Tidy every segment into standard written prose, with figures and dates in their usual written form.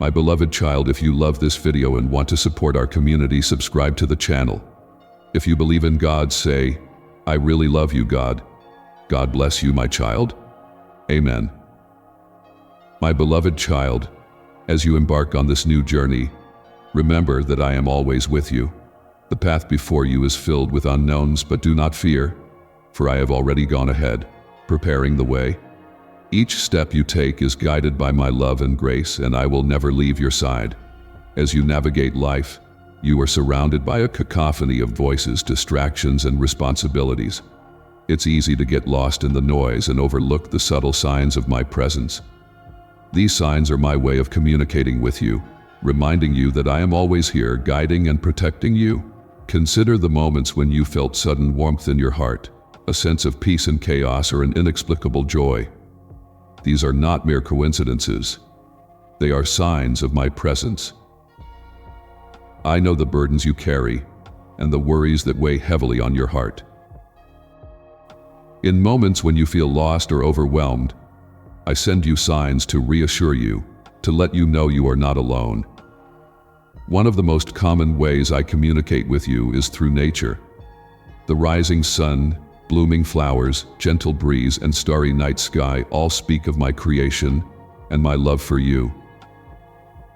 My beloved child, if you love this video and want to support our community, subscribe to the channel. If you believe in God, say, "I really love you, God." God bless you, my child. Amen. My beloved child, as you embark on this new journey, remember that I am always with you. The path before you is filled with unknowns, but do not fear, for I have already gone ahead, preparing the way. Each step you take is guided by my love and grace, and I will never leave your side. As you navigate life, you are surrounded by a cacophony of voices, distractions, and responsibilities. It's easy to get lost in the noise and overlook the subtle signs of my presence. These signs are my way of communicating with you, reminding you that I am always here, guiding and protecting you. Consider the moments when you felt sudden warmth in your heart, a sense of peace in chaos, or an inexplicable joy. These are not mere coincidences. They are signs of my presence. I know the burdens you carry and the worries that weigh heavily on your heart. In moments when you feel lost or overwhelmed, I send you signs to reassure you, to let you know you are not alone. One of the most common ways I communicate with you is through nature. The rising sun, blooming flowers, gentle breeze, and starry night sky all speak of my creation and my love for you.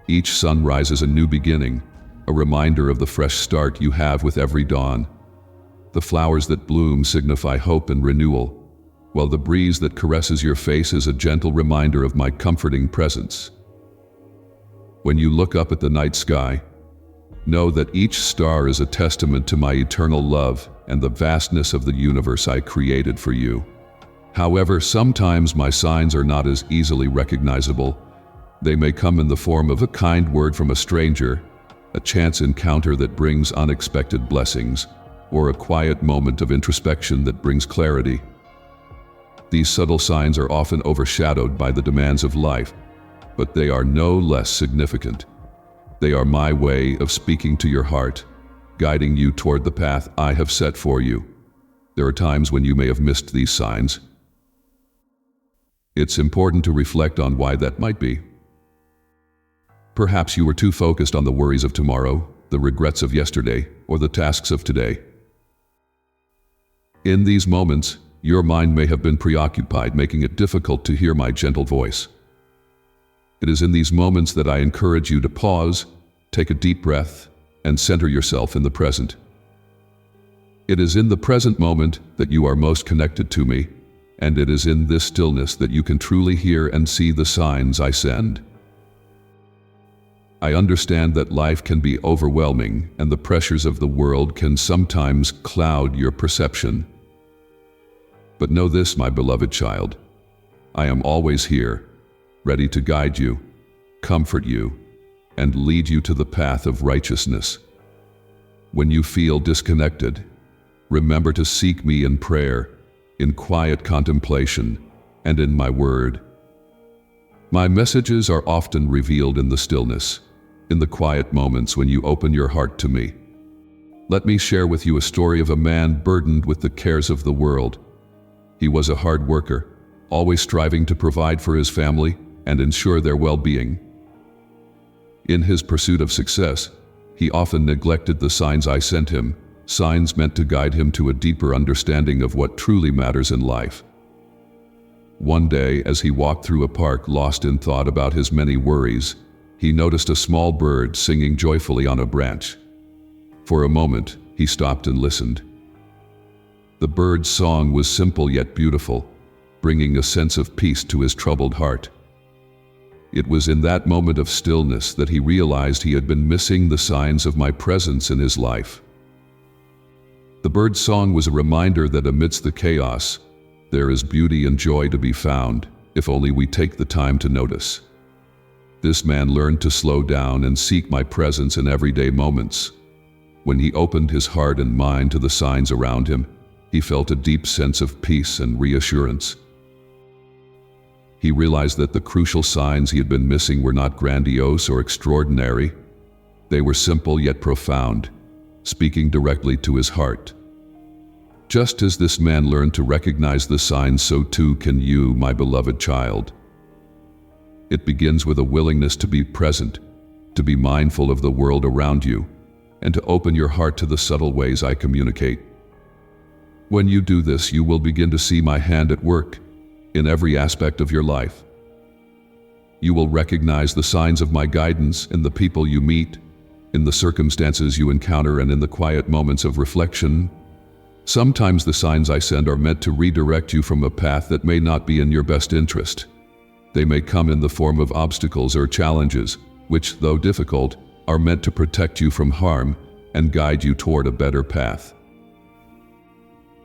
Each sunrise is a new beginning, a reminder of the fresh start you have with every dawn. The flowers that bloom signify hope and renewal, while the breeze that caresses your face is a gentle reminder of my comforting presence. When you look up at the night sky, know that each star is a testament to my eternal love and the vastness of the universe I created for you. However, sometimes my signs are not as easily recognizable. They may come in the form of a kind word from a stranger, a chance encounter that brings unexpected blessings, or a quiet moment of introspection that brings clarity. These subtle signs are often overshadowed by the demands of life, but they are no less significant. They are my way of speaking to your heart, guiding you toward the path I have set for you. There are times when you may have missed these signs. It's important to reflect on why that might be. Perhaps you were too focused on the worries of tomorrow, the regrets of yesterday, or the tasks of today. In these moments, your mind may have been preoccupied, making it difficult to hear my gentle voice. It is in these moments that I encourage you to pause, take a deep breath, and center yourself in the present. It is in the present moment that you are most connected to me, and it is in this stillness that you can truly hear and see the signs I send. I understand that life can be overwhelming, and the pressures of the world can sometimes cloud your perception. But know this, my beloved child, I am always here, ready to guide you, comfort you, and lead you to the path of righteousness. When you feel disconnected, remember to seek me in prayer, in quiet contemplation, and in my word. My messages are often revealed in the stillness, in the quiet moments when you open your heart to me. Let me share with you a story of a man burdened with the cares of the world. He was a hard worker, always striving to provide for his family and ensure their well-being. In his pursuit of success, he often neglected the signs I sent him, signs meant to guide him to a deeper understanding of what truly matters in life. One day, as he walked through a park lost in thought about his many worries, he noticed a small bird singing joyfully on a branch. For a moment, he stopped and listened. The bird's song was simple yet beautiful, bringing a sense of peace to his troubled heart. It was in that moment of stillness that he realized he had been missing the signs of my presence in his life. The bird's song was a reminder that amidst the chaos, there is beauty and joy to be found, if only we take the time to notice. This man learned to slow down and seek my presence in everyday moments. When he opened his heart and mind to the signs around him, he felt a deep sense of peace and reassurance. He realized that the crucial signs he had been missing were not grandiose or extraordinary. They were simple yet profound, speaking directly to his heart. Just as this man learned to recognize the signs, so too can you, my beloved child. It begins with a willingness to be present, to be mindful of the world around you, and to open your heart to the subtle ways I communicate. When you do this, you will begin to see my hand at work in every aspect of your life. You will recognize the signs of my guidance in the people you meet, in the circumstances you encounter, and in the quiet moments of reflection. Sometimes the signs I send are meant to redirect you from a path that may not be in your best interest. They may come in the form of obstacles or challenges, which, though difficult, are meant to protect you from harm and guide you toward a better path.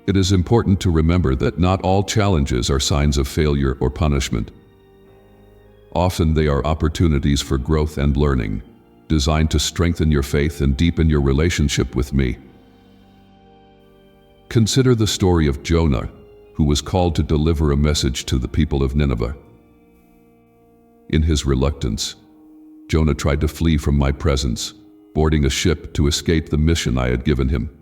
It is important to remember that not all challenges are signs of failure or punishment. Often they are opportunities for growth and learning, designed to strengthen your faith and deepen your relationship with me. Consider the story of Jonah, who was called to deliver a message to the people of Nineveh. In his reluctance, Jonah tried to flee from my presence, boarding a ship to escape the mission I had given him.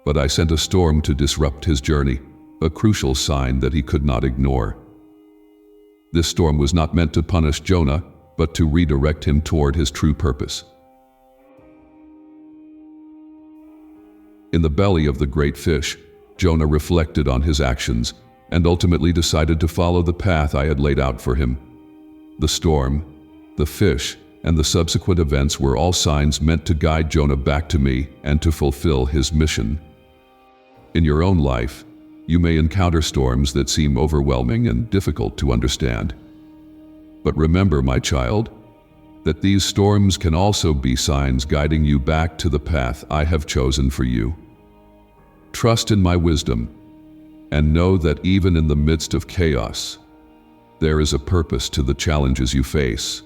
But I sent a storm to disrupt his journey, a crucial sign that he could not ignore. This storm was not meant to punish Jonah, but to redirect him toward his true purpose. In the belly of the great fish, Jonah reflected on his actions and ultimately decided to follow the path I had laid out for him. The storm, the fish, and the subsequent events were all signs meant to guide Jonah back to me and to fulfill his mission. In your own life, you may encounter storms that seem overwhelming and difficult to understand. But remember, my child, that these storms can also be signs guiding you back to the path I have chosen for you. Trust in my wisdom, and know that even in the midst of chaos, there is a purpose to the challenges you face.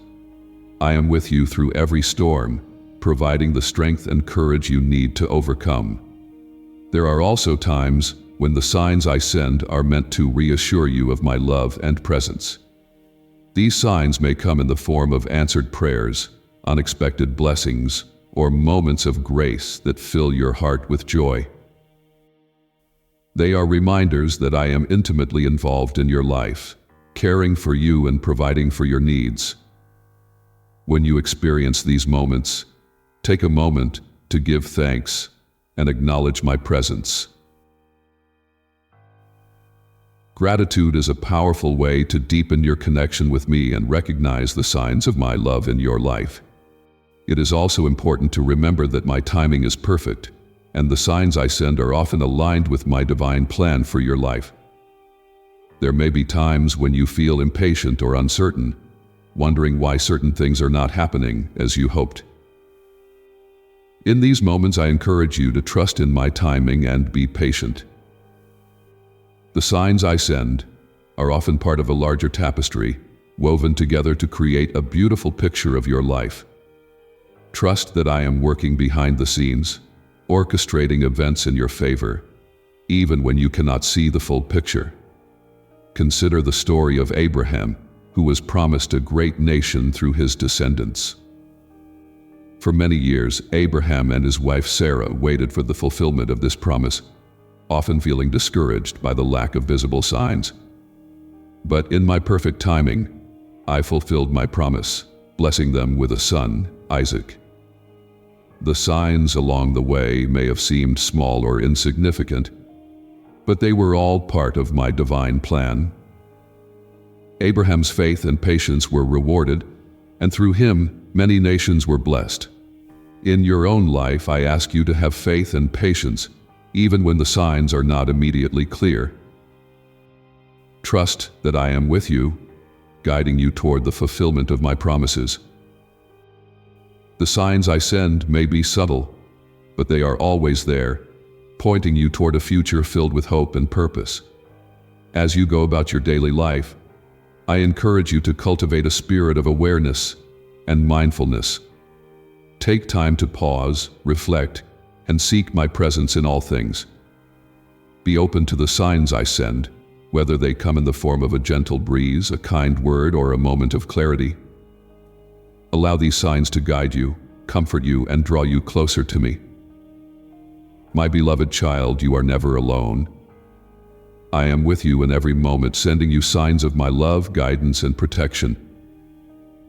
I am with you through every storm, providing the strength and courage you need to overcome. There are also times when the signs I send are meant to reassure you of my love and presence. These signs may come in the form of answered prayers, unexpected blessings, or moments of grace that fill your heart with joy. They are reminders that I am intimately involved in your life, caring for you and providing for your needs. When you experience these moments, take a moment to give thanks and acknowledge my presence. Gratitude is a powerful way to deepen your connection with me and recognize the signs of my love in your life. It is also important to remember that my timing is perfect, and the signs I send are often aligned with my divine plan for your life. There may be times when you feel impatient or uncertain, wondering why certain things are not happening as you hoped. In these moments, I encourage you to trust in my timing and be patient. The signs I send are often part of a larger tapestry, woven together to create a beautiful picture of your life. Trust that I am working behind the scenes, orchestrating events in your favor, even when you cannot see the full picture. Consider the story of Abraham, who was promised a great nation through his descendants. For many years, Abraham and his wife Sarah waited for the fulfillment of this promise, often feeling discouraged by the lack of visible signs. But in my perfect timing, I fulfilled my promise, blessing them with a son, Isaac. The signs along the way may have seemed small or insignificant, but they were all part of my divine plan. Abraham's faith and patience were rewarded, and through him, many nations were blessed. In your own life, I ask you to have faith and patience, even when the signs are not immediately clear. Trust that I am with you, guiding you toward the fulfillment of my promises. The signs I send may be subtle, but they are always there, pointing you toward a future filled with hope and purpose. As you go about your daily life, I encourage you to cultivate a spirit of awareness and mindfulness. Take time to pause, reflect, and seek my presence in all things. Be open to the signs I send, whether they come in the form of a gentle breeze, a kind word, or a moment of clarity. Allow these signs to guide you, comfort you, and draw you closer to me. My beloved child, you are never alone. I am with you in every moment, sending you signs of my love, guidance, and protection.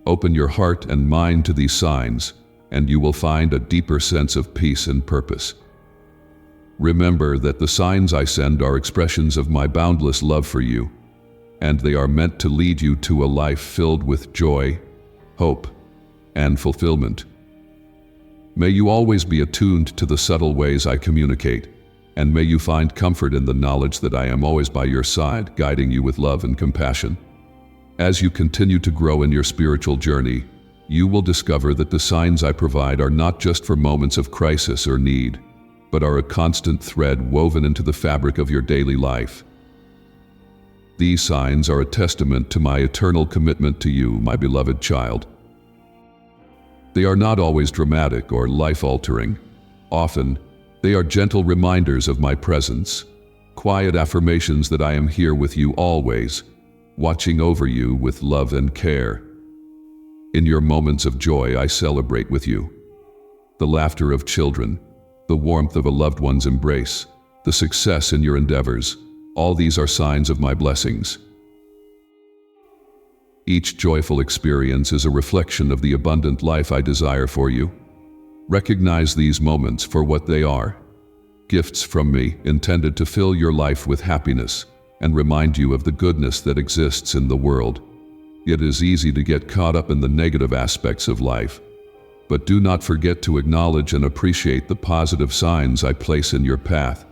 Open your heart and mind to these signs, and you will find a deeper sense of peace and purpose. Remember that the signs I send are expressions of my boundless love for you, and they are meant to lead you to a life filled with joy, hope, and fulfillment. May you always be attuned to the subtle ways I communicate, and may you find comfort in the knowledge that I am always by your side, guiding you with love and compassion. As you continue to grow in your spiritual journey, you will discover that the signs I provide are not just for moments of crisis or need, but are a constant thread woven into the fabric of your daily life. These signs are a testament to my eternal commitment to you, my beloved child. They are not always dramatic or life-altering. Often, they are gentle reminders of my presence, quiet affirmations that I am here with you always, watching over you with love and care. In your moments of joy, I celebrate with you. The laughter of children, the warmth of a loved one's embrace, the success in your endeavors, all these are signs of my blessings. Each joyful experience is a reflection of the abundant life I desire for you. Recognize these moments for what they are: gifts from me intended to fill your life with happiness and remind you of the goodness that exists in the world. It is easy to get caught up in the negative aspects of life, but do not forget to acknowledge and appreciate the positive signs I place in your path.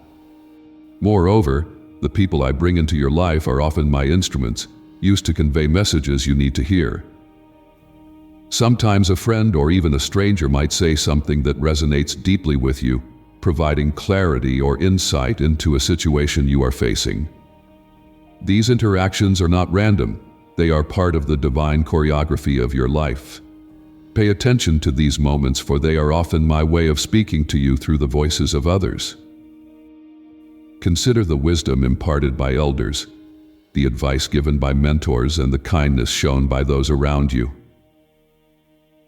Moreover, the people I bring into your life are often my instruments, used to convey messages you need to hear. Sometimes a friend or even a stranger might say something that resonates deeply with you, providing clarity or insight into a situation you are facing. These interactions are not random. They are part of the divine choreography of your life. Pay attention to these moments, for they are often my way of speaking to you through the voices of others. Consider the wisdom imparted by elders, the advice given by mentors, and the kindness shown by those around you.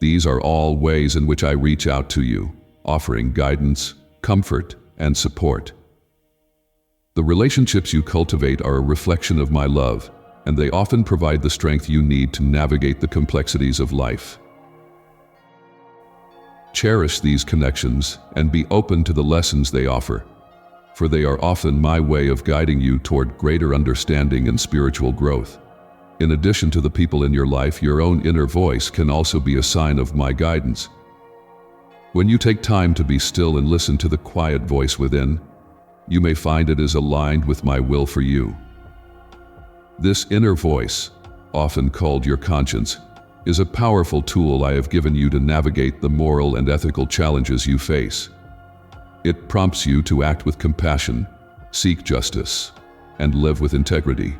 These are all ways in which I reach out to you, offering guidance, comfort, and support. The relationships you cultivate are a reflection of my love, and they often provide the strength you need to navigate the complexities of life. Cherish these connections and be open to the lessons they offer, for they are often my way of guiding you toward greater understanding and spiritual growth. In addition to the people in your life, your own inner voice can also be a sign of my guidance. When you take time to be still and listen to the quiet voice within, you may find it is aligned with my will for you. This inner voice, often called your conscience, is a powerful tool I have given you to navigate the moral and ethical challenges you face. It prompts you to act with compassion, seek justice, and live with integrity.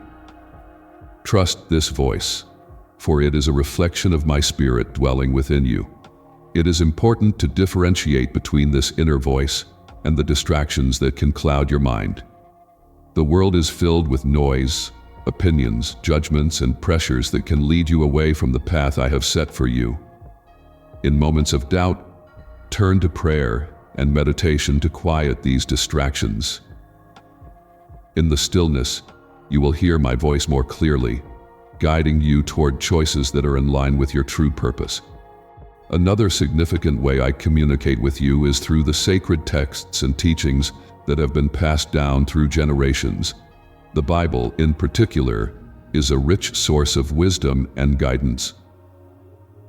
Trust this voice, for it is a reflection of my spirit dwelling within you. It is important to differentiate between this inner voice and the distractions that can cloud your mind. The world is filled with noise, opinions, judgments, and pressures that can lead you away from the path I have set for you. In moments of doubt, turn to prayer and meditation to quiet these distractions. In the stillness, you will hear my voice more clearly, guiding you toward choices that are in line with your true purpose. Another significant way I communicate with you is through the sacred texts and teachings that have been passed down through generations. The Bible, in particular, is a rich source of wisdom and guidance.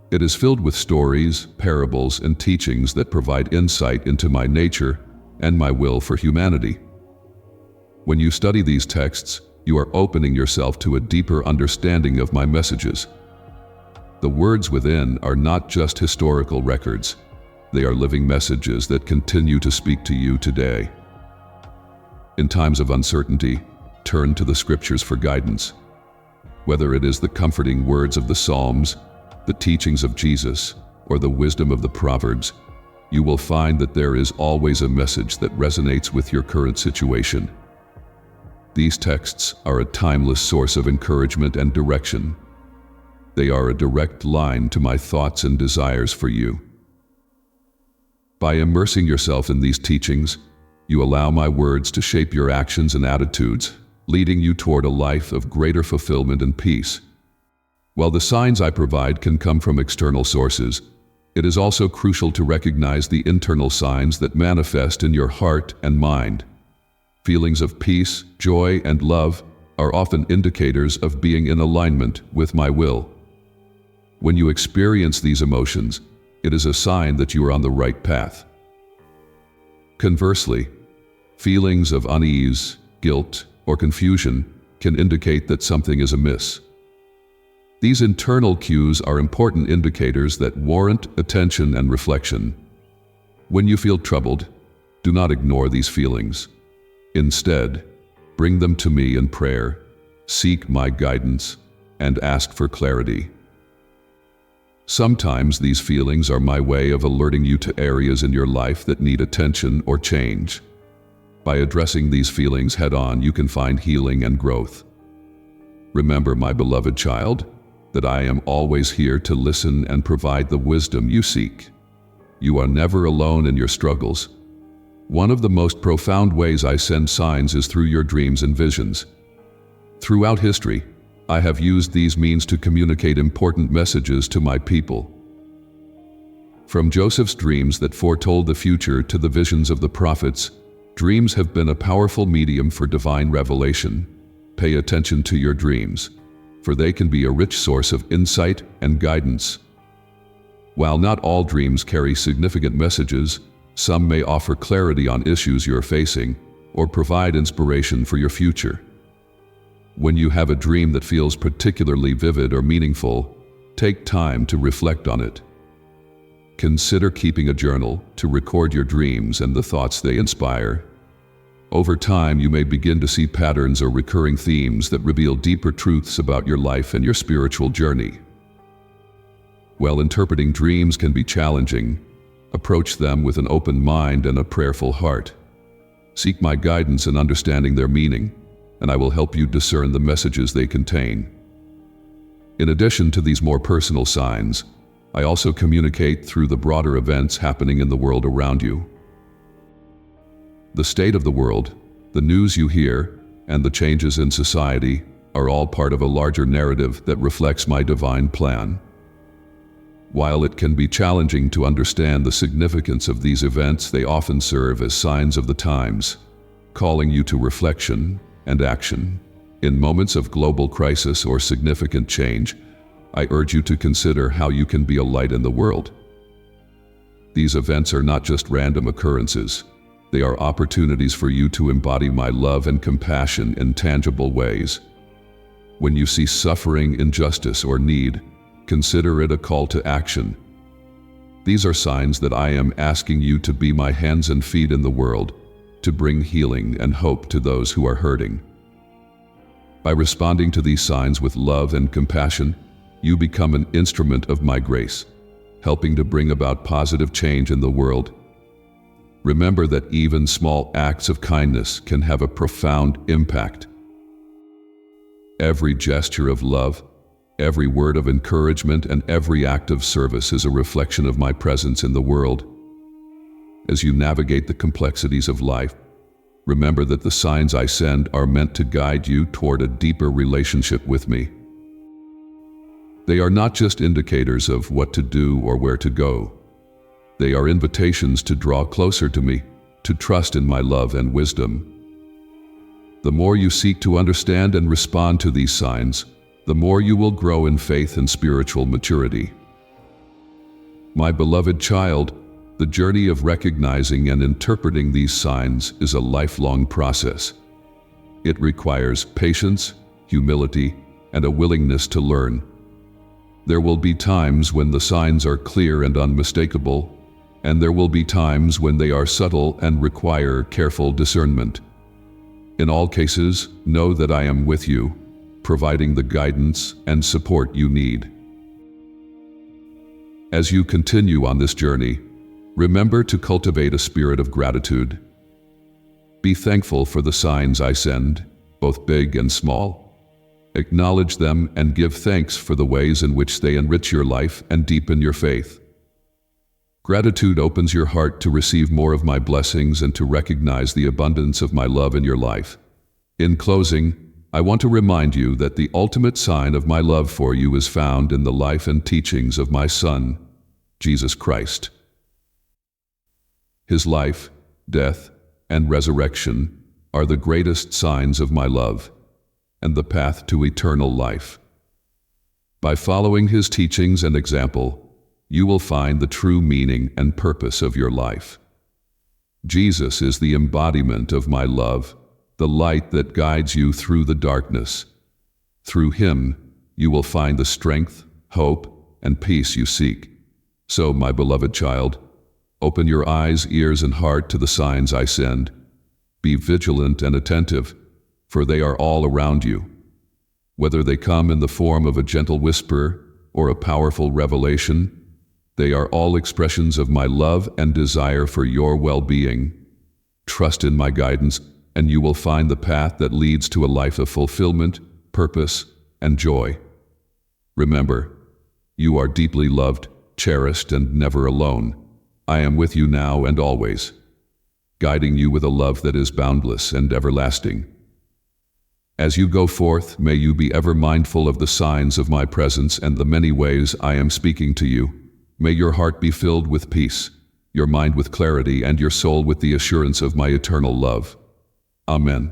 It is filled with stories, parables, and teachings that provide insight into my nature and my will for humanity. When you study these texts, you are opening yourself to a deeper understanding of my messages. The words within are not just historical records. They are living messages that continue to speak to you today. In times of uncertainty, turn to the scriptures for guidance. Whether it is the comforting words of the Psalms, the teachings of Jesus, or the wisdom of the Proverbs, you will find that there is always a message that resonates with your current situation. These texts are a timeless source of encouragement and direction. They are a direct line to my thoughts and desires for you. By immersing yourself in these teachings, you allow my words to shape your actions and attitudes, leading you toward a life of greater fulfillment and peace. While the signs I provide can come from external sources, it is also crucial to recognize the internal signs that manifest in your heart and mind. Feelings of peace, joy, and love are often indicators of being in alignment with my will. When you experience these emotions, it is a sign that you are on the right path. Conversely, feelings of unease, guilt, or confusion can indicate that something is amiss. These internal cues are important indicators that warrant attention and reflection. When you feel troubled, do not ignore these feelings. Instead, bring them to me in prayer, seek my guidance, and ask for clarity. Sometimes these feelings are my way of alerting you to areas in your life that need attention or change. By addressing these feelings head-on, you can find healing and growth. Remember, my beloved child, that I am always here to listen and provide the wisdom you seek. You are never alone in your struggles. One of the most profound ways I send signs is through your dreams and visions. Throughout history, I have used these means to communicate important messages to my people. From Joseph's dreams that foretold the future to the visions of the prophets, dreams have been a powerful medium for divine revelation. Pay attention to your dreams, for they can be a rich source of insight and guidance. While not all dreams carry significant messages, some may offer clarity on issues you're facing or provide inspiration for your future. When you have a dream that feels particularly vivid or meaningful, take time to reflect on it. Consider keeping a journal to record your dreams and the thoughts they inspire. Over time, you may begin to see patterns or recurring themes that reveal deeper truths about your life and your spiritual journey. While interpreting dreams can be challenging, approach them with an open mind and a prayerful heart. Seek my guidance in understanding their meaning, and I will help you discern the messages they contain. In addition to these more personal signs, I also communicate through the broader events happening in the world around you. The state of the world, the news you hear, and the changes in society are all part of a larger narrative that reflects my divine plan. While it can be challenging to understand the significance of these events, they often serve as signs of the times, calling you to reflection and action. In moments of global crisis or significant change, I urge you to consider how you can be a light in the world. These events are not just random occurrences. They are opportunities for you to embody my love and compassion in tangible ways. When you see suffering, injustice, or need, consider it a call to action. These are signs that I am asking you to be my hands and feet in the world, to bring healing and hope to those who are hurting. By responding to these signs with love and compassion, you become an instrument of my grace, helping to bring about positive change in the world. Remember that even small acts of kindness can have a profound impact. Every gesture of love, every word of encouragement, and every act of service is a reflection of my presence in the world. As you navigate the complexities of life, remember that the signs I send are meant to guide you toward a deeper relationship with me. They are not just indicators of what to do or where to go. They are invitations to draw closer to me, to trust in my love and wisdom. The more you seek to understand and respond to these signs, the more you will grow in faith and spiritual maturity. My beloved child, the journey of recognizing and interpreting these signs is a lifelong process. It requires patience, humility, and a willingness to learn. There will be times when the signs are clear and unmistakable, and there will be times when they are subtle and require careful discernment. In all cases, know that I am with you, providing the guidance and support you need. As you continue on this journey, remember to cultivate a spirit of gratitude. Be thankful for the signs I send, both big and small. Acknowledge them and give thanks for the ways in which they enrich your life and deepen your faith. Gratitude opens your heart to receive more of my blessings and to recognize the abundance of my love in your life. In closing, I want to remind you that the ultimate sign of my love for you is found in the life and teachings of my Son, Jesus Christ. His life, death, and resurrection are the greatest signs of my love and the path to eternal life. By following his teachings and example, you will find the true meaning and purpose of your life. Jesus is the embodiment of my love, the light that guides you through the darkness. Through him, you will find the strength, hope, and peace you seek. So, my beloved child, open your eyes, ears, and heart to the signs I send. Be vigilant and attentive, for they are all around you. Whether they come in the form of a gentle whisper or a powerful revelation, they are all expressions of my love and desire for your well-being. Trust in my guidance, and you will find the path that leads to a life of fulfillment, purpose, and joy. Remember, you are deeply loved, cherished, and never alone. I am with you now and always, guiding you with a love that is boundless and everlasting. As you go forth, may you be ever mindful of the signs of my presence and the many ways I am speaking to you. May your heart be filled with peace, your mind with clarity, and your soul with the assurance of my eternal love. Amen.